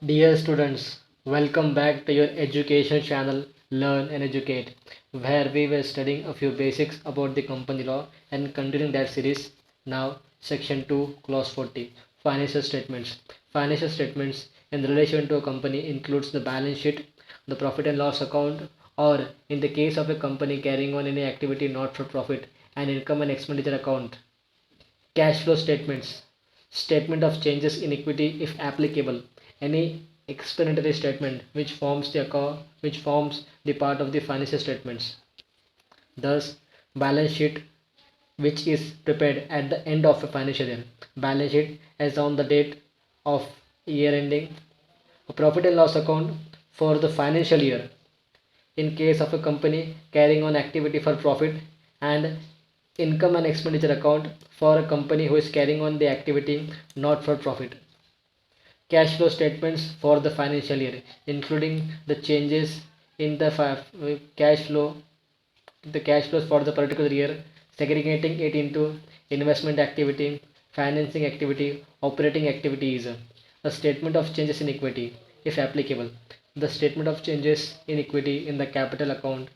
Dear students, welcome back to your education channel Learn and Educate, where we were studying a few basics about the company law and continuing that series. Now, section 2, clause 40, financial statements. Financial statements in relation to a company includes the balance sheet, the profit and loss account, or in the case of a company carrying on any activity not for profit, an income and expenditure account. Cash flow statements. Statement of changes in equity if applicable. Any explanatory statement which forms the part of the financial statements. Thus, balance sheet which is prepared at the end of a financial year. Balance sheet as on the date of year ending. A profit and loss account for the financial year in case of a company carrying on activity for profit, and income and expenditure account for a company who is carrying on the activity not for profit. Cash flow statements for the financial year including the changes in the cash flow, the cash flows for the particular year, segregating it into investment activity, financing activity, operating activities. A statement of changes in equity if applicable. The statement of changes in equity in the capital account,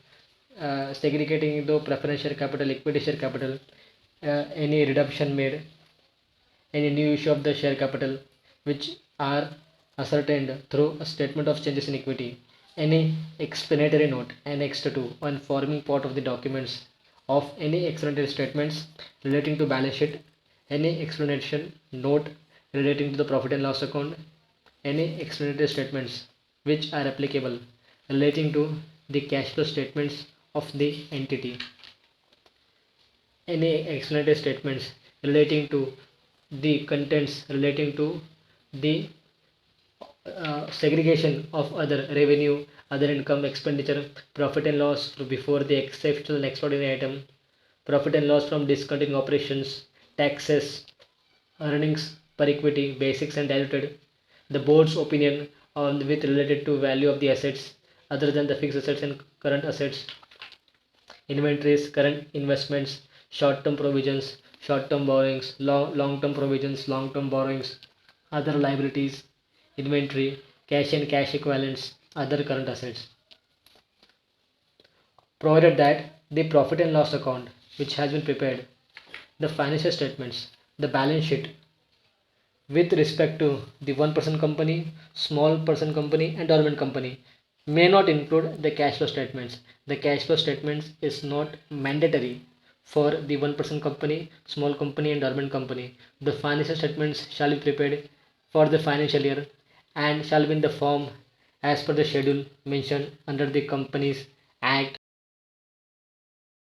segregating into preferential capital, equity share capital, any reduction made, any new issue of the share capital, which are ascertained through a statement of changes in equity, any explanatory note annexed to and forming part of the documents of any explanatory statements relating to balance sheet, any explanation note relating to the profit and loss account, any explanatory statements which are applicable relating to the cash flow statements of the entity, any explanatory statements relating to the contents relating to the segregation of other revenue, other income, expenditure, profit and loss before the exceptional and extraordinary item, profit and loss from discontinued operations, taxes, earnings per equity, basics and diluted, the board's opinion on with related to value of the assets other than the fixed assets and current assets, inventories, current investments, short-term provisions, short-term borrowings, long-term provisions, long-term borrowings, other liabilities, inventory, cash and cash equivalents, other current assets. Provided that the profit and loss account which has been prepared, the financial statements, the balance sheet with respect to the one person company, small person company, and dormant company may not include the cash flow statements. The cash flow statements is not mandatory for the one person company, small company, and dormant company. The financial statements shall be prepared for the financial year and shall be in the form as per the schedule mentioned under the Companies Act